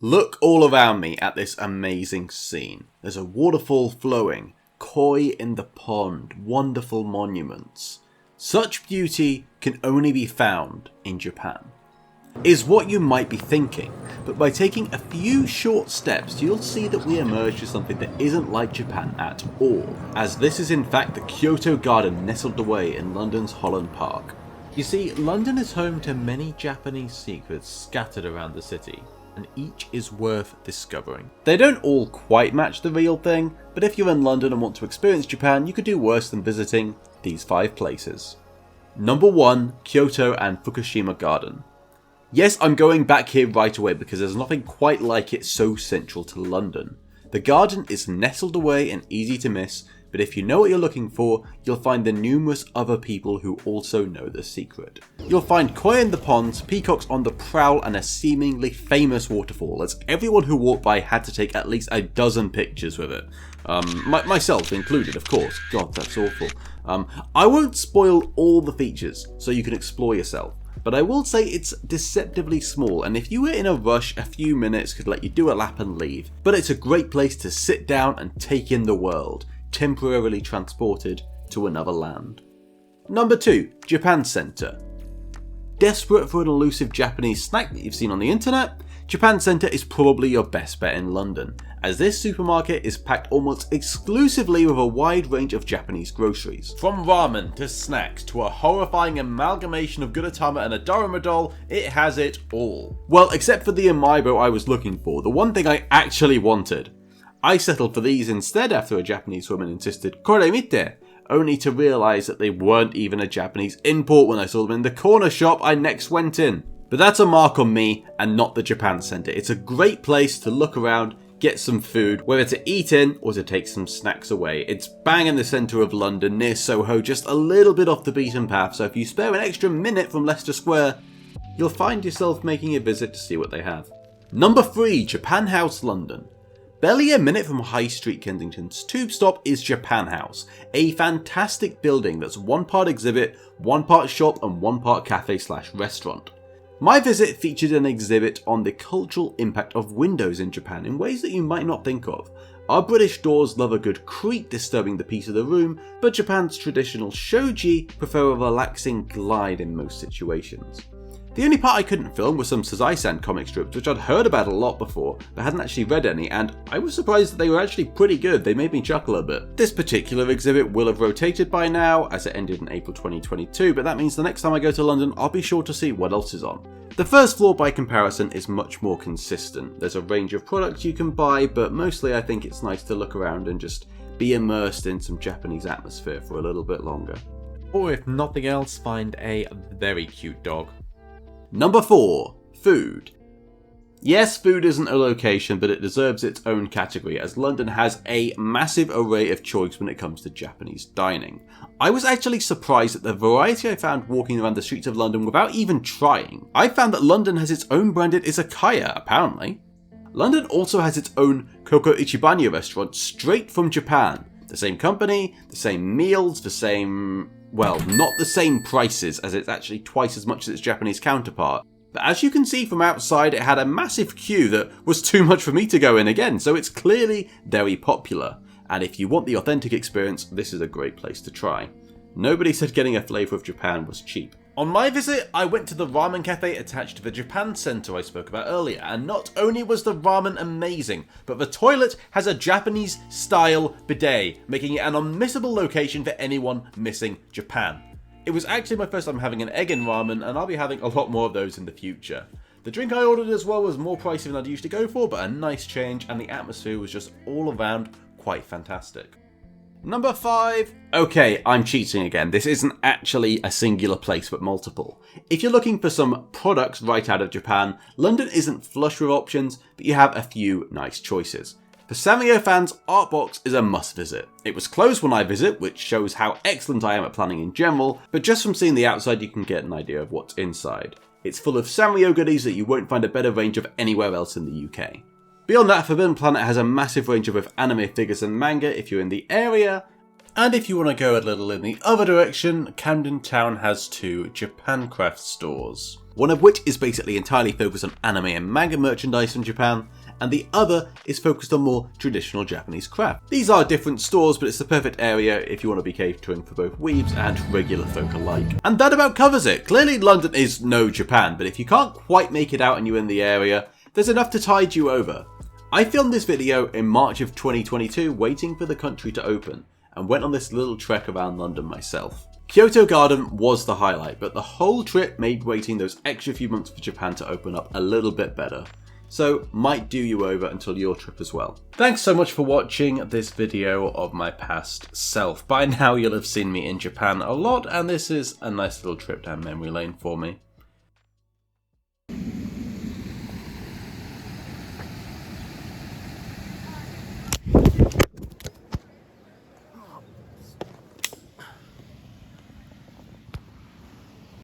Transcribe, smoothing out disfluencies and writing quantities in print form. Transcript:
Look all around me at this amazing scene. There's a waterfall flowing, koi in the pond, wonderful monuments. Such beauty can only be found in Japan. Is what you might be thinking, but by taking a few short steps you'll see that we emerge to something that isn't like Japan at all, as this is in fact the Kyoto Garden nestled away in London's Holland Park. You see, London is home to many Japanese secrets scattered around the city, and each is worth discovering. They don't all quite match the real thing, but if you're in London and want to experience Japan, you could do worse than visiting these 5 places. Number 1, Kyoto and Fukushima Garden. Yes, I'm going back here right away because there's nothing quite like it so central to London. The garden is nestled away and easy to miss, but if you know what you're looking for, you'll find the numerous other people who also know the secret. You'll find koi in the ponds, peacocks on the prowl, and a seemingly famous waterfall, as everyone who walked by had to take at least a dozen pictures with it. Myself included, of course. God, that's awful. I won't spoil all the features, so you can explore yourself. But I will say it's deceptively small, and if you were in a rush, a few minutes could let you do a lap and leave. But it's a great place to sit down and take in the world, temporarily transported to another land. Number 2, Japan Center. Desperate for an elusive Japanese snack that you've seen on the internet? Japan Center is probably your best bet in London, as this supermarket is packed almost exclusively with a wide range of Japanese groceries. From ramen to snacks to a horrifying amalgamation of Gudetama and Adorama doll, it has it all. Well, except for the amiibo I was looking for, the one thing I actually wanted. I settled for these instead after a Japanese woman insisted, "Kore mite," only to realise that they weren't even a Japanese import when I saw them in the corner shop I next went in. But that's a mark on me and not the Japan Center. It's a great place to look around, get some food, whether to eat in or to take some snacks away. It's bang in the centre of London, near Soho, just a little bit off the beaten path, so if you spare an extra minute from Leicester Square, you'll find yourself making a visit to see what they have. Number 3, Japan House, London. Barely a minute from High Street Kensington's tube stop is Japan House, a fantastic building that's one part exhibit, one part shop and one part cafe/restaurant. My visit featured an exhibit on the cultural impact of windows in Japan in ways that you might not think of. Our British doors love a good creak disturbing the peace of the room, but Japan's traditional shoji prefer a relaxing glide in most situations. The only part I couldn't film was some Sazai-san comic strips, which I'd heard about a lot before, but hadn't actually read any, and I was surprised that they were actually pretty good. They made me chuckle a bit. This particular exhibit will have rotated by now, as it ended in April 2022, but that means the next time I go to London, I'll be sure to see what else is on. The first floor, by comparison, is much more consistent. There's a range of products you can buy, but mostly I think it's nice to look around and just be immersed in some Japanese atmosphere for a little bit longer. Or if nothing else, find a very cute dog. Number 4, food. Yes, food isn't a location, but it deserves its own category, as London has a massive array of choice when it comes to Japanese dining. I was actually surprised at the variety I found walking around the streets of London without even trying. I found that London has its own branded izakaya, apparently. London also has its own Koko Ichibanya restaurant straight from Japan. The same company, the same meals, well, not the same prices, as it's actually twice as much as its Japanese counterpart. But as you can see from outside, it had a massive queue that was too much for me to go in again, so it's clearly very popular. And if you want the authentic experience, this is a great place to try. Nobody said getting a flavour of Japan was cheap. On my visit, I went to the ramen cafe attached to the Japan Center I spoke about earlier, and not only was the ramen amazing, but the toilet has a Japanese-style bidet, making it an unmissable location for anyone missing Japan. It was actually my first time having an egg in ramen, and I'll be having a lot more of those in the future. The drink I ordered as well was more pricey than I'd usually go for, but a nice change, and the atmosphere was just all around quite fantastic. Number 5. Okay, I'm cheating again. This isn't actually a singular place, but multiple. If you're looking for some products right out of Japan, London isn't flush with options, but you have a few nice choices. For Sanrio fans, Artbox is a must visit. It was closed when I visit, which shows how excellent I am at planning in general, but just from seeing the outside you can get an idea of what's inside. It's full of Sanrio goodies that you won't find a better range of anywhere else in the UK. Beyond that, Forbidden Planet has a massive range of both anime figures and manga if you're in the area, And if you want to go a little in the other direction, Camden Town has 2 Japan craft stores. One of which is basically entirely focused on anime and manga merchandise from Japan, and the other is focused on more traditional Japanese craft. These are different stores, but it's the perfect area if you want to be catering for both weebs and regular folk alike. And that about covers it. Clearly London is no Japan, but if you can't quite make it out and you're in the area, there's enough to tide you over. I filmed this video in March of 2022, waiting for the country to open, and went on this little trek around London myself. Kyoto Garden was the highlight, but the whole trip made waiting those extra few months for Japan to open up a little bit better. So might do you over until your trip as well. Thanks so much for watching this video of my past self. By now you'll have seen me in Japan a lot, and this is a nice little trip down memory lane for me.